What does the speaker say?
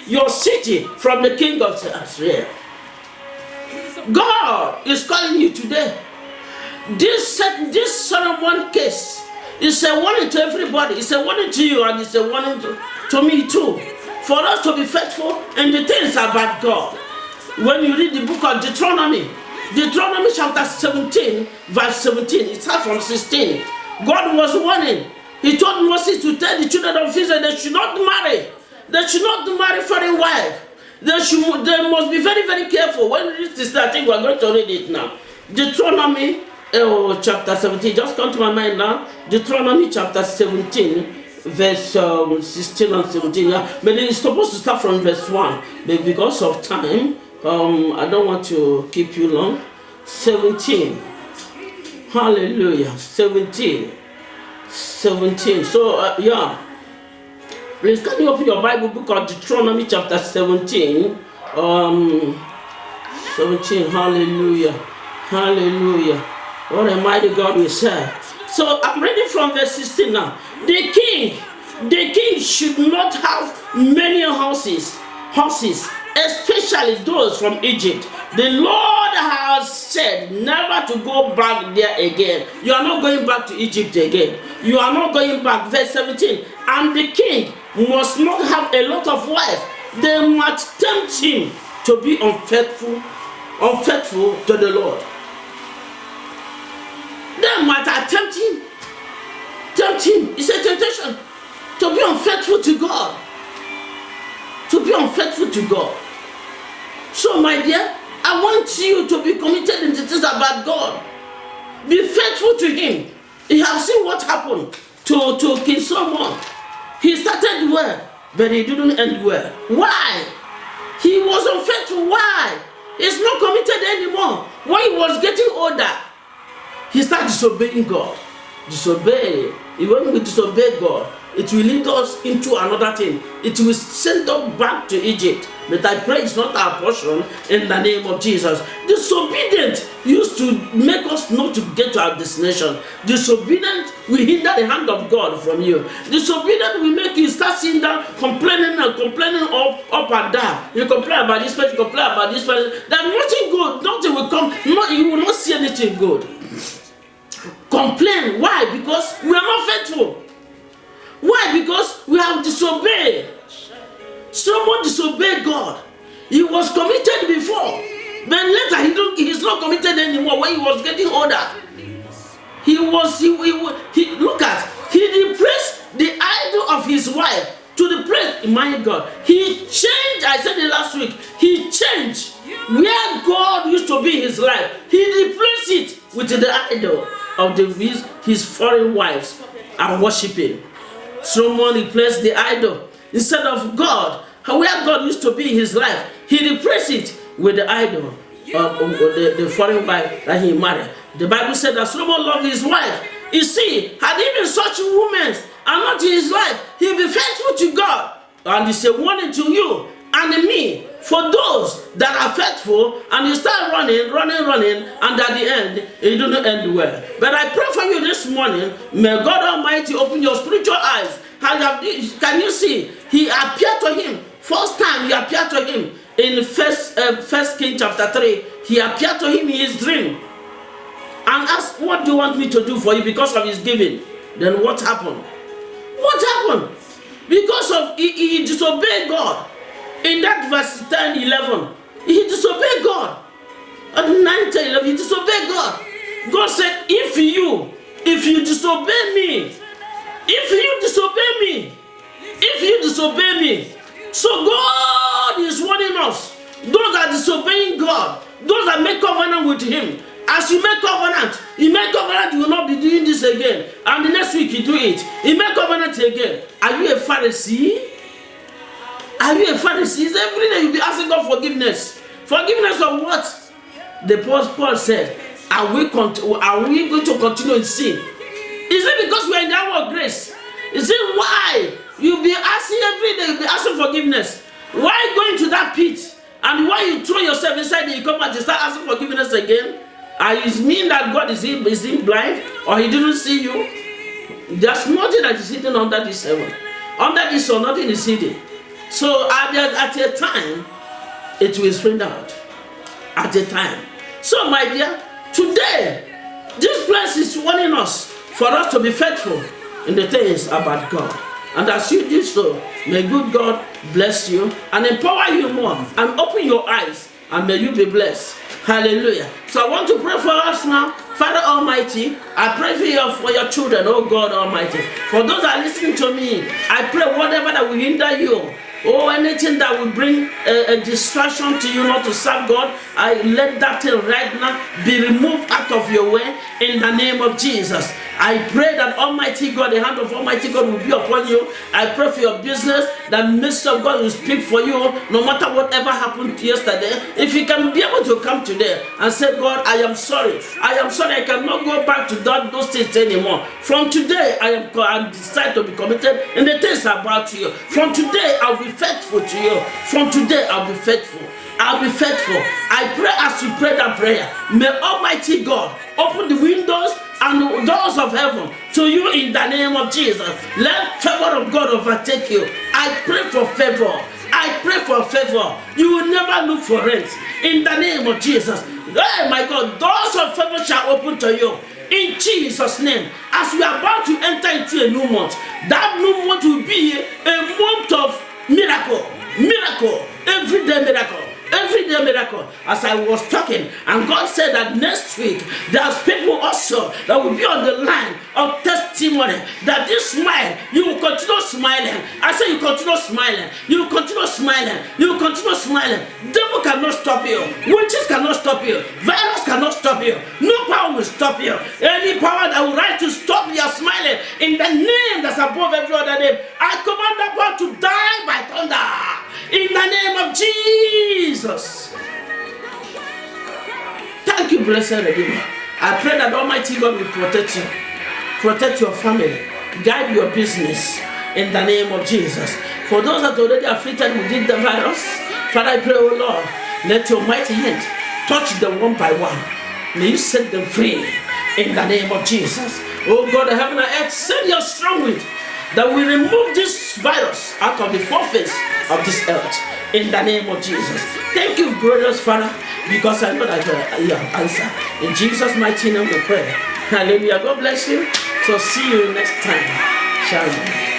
your city from the king of Israel. God is calling you today. This Solomon case is a warning to everybody. It's a warning to you, and it's a warning to me too. For us to be faithful in the things about God. When you read the book of Deuteronomy chapter 17, verse 17, it starts from 16. God was warning. He told Moses to tell the children of Israel they should not marry. They should not marry foreign wives. They must be very, very careful. When we read this, I think we're going to read it now. Deuteronomy chapter 17, just come to my mind now. Deuteronomy chapter 17, verse 16 and 17. Yeah. But it's supposed to start from verse 1. But because of time, I don't want to keep you long. 17. Hallelujah. 17. So, yeah. Please, can you open your Bible book of Deuteronomy chapter 17? 17. Hallelujah. Hallelujah. What a mighty God we serve. So, I'm reading from verse 16 now. The king should not have many horses, especially those from Egypt. The Lord has said never to go back there again. You are not going back to Egypt again. You are not going back. Verse 17. And the king must not have a lot of wives. They must tempt him to be unfaithful to the Lord. They might tempt him. It's a temptation to be unfaithful to God. To be unfaithful to God. So, my dear, I want you to be committed in the things about God. Be faithful to Him. You have seen what happened to King Solomon. He started well, but he didn't end well. Why? He was unfaithful. Why? He's not committed anymore. When he was getting older, he started disobeying God. When we disobey God, it will lead us into another thing. It will send us back to Egypt. But I pray it's not our portion in the name of Jesus. Disobedience used to make us not to get to our destination. Disobedience will hinder the hand of God from you. Disobedience will make you start sitting down, complaining up and down. You complain about this person, complain about this person. There's nothing good. Nothing will come. You will not see anything good. Complain. Why? Because we are not faithful. Why? Because we have disobeyed. Someone disobeyed God. He was committed before. Then later he's not committed anymore. When he was getting older, he replaced the idol of his wife to the place. My God, he changed. I said it last week. He changed where God used to be his life. He replaced it with the idol of his foreign wives and worshiping. Someone replaced the idol instead of God. Where God used to be in his life, he replaced it with the idol of the foreign wife that he married. The Bible said that Solomon loved his wife. You see, had even such women are not in his life, he'll be faithful to God. And it's a warning to you and me. For those that are faithful and you start running, and at the end, it doesn't end well. But I pray for you this morning, may God Almighty open your spiritual eyes. Can you see? He appeared to him. First time he appeared to him in First King chapter 3. He appeared to him in his dream and asked, what do you want me to do for you because of his giving? Then what happened? What happened? Because of he disobeyed God. In that verse 10, 11, he disobeyed God. At 9, 10, 11, he disobeyed God. God said, if you disobey me, so God is warning us. Those that disobeying God, those that make covenant with him, as you make covenant, you will not be doing this again. And the next week you do it. You make covenant again. Are you a Pharisee? Are you a Pharisee? Every day you'll be asking God forgiveness. Forgiveness of what? The Paul said, are we going to continue in sin? Is it because we are in the hour of grace? Is it why you'll be asking every day, you'll be asking forgiveness? Why going to that pit? And why you throw yourself inside and you come out and start asking forgiveness again? It mean that God is he blind or he didn't see you? There's nothing that is hidden under this heaven. Under this sun, nothing is hidden. So at a time, it will spread out. At a time. So my dear, today, this place is warning us for us to be faithful in the things about God. And as you do so, may good God bless you and empower you more and open your eyes, and may you be blessed. Hallelujah. So I want to pray for us now. Father Almighty, I pray for your children, oh God Almighty. For those that are listening to me, I pray whatever that will hinder you, or anything that will bring a distraction to you not to serve God, I let that thing right now be removed out of your way in the name of Jesus. I pray that Almighty God, the hand of Almighty God will be upon you. I pray for your business, that Mr. God will speak for you no matter whatever happened yesterday. If you can be able to come today and say, God, I am sorry. I am sorry. I cannot go back to those things anymore. From today, I decide to be committed in the things about you. From today, I'll be faithful to you. From today, I'll be faithful. I'll be faithful. I pray as you pray that prayer. May Almighty God open the windows and the doors of heaven to you in the name of Jesus. Let favor of God overtake you. I pray for favor. I pray for favor. You will never look for rent in the name of Jesus. Oh my God, doors of favor shall open to you in Jesus' name. As we are about to enter into a new month, that new month will be a month of miracle, everyday miracle. Everyday miracle. As I was talking, and God said that next week there's people also that will be on the line of testimony, that this smile, you will continue smiling. I say you continue smiling. You will continue smiling. You will continue smiling. Devil cannot stop you. Witches cannot stop you. Virus cannot stop you. No power will stop you. Any power that will rise to stop your smiling, in the name that's above every other name, I command that power to die by thunder. In the name of Jesus. Thank you, blessed Redeemer. I pray that Almighty God will protect you, protect your family, guide your business in the name of Jesus. For those that are already afflicted with the virus, Father, I pray, oh Lord, let your mighty hand touch them one by one. May you set them free in the name of Jesus. Oh God, the heaven and earth, send your strong wind that we remove this virus out of the surface of this earth in the name of Jesus. Thank you, glorious Father, because I know that you have answered. In Jesus' mighty name we pray. Hallelujah. God bless you. So see you next time. Shalom.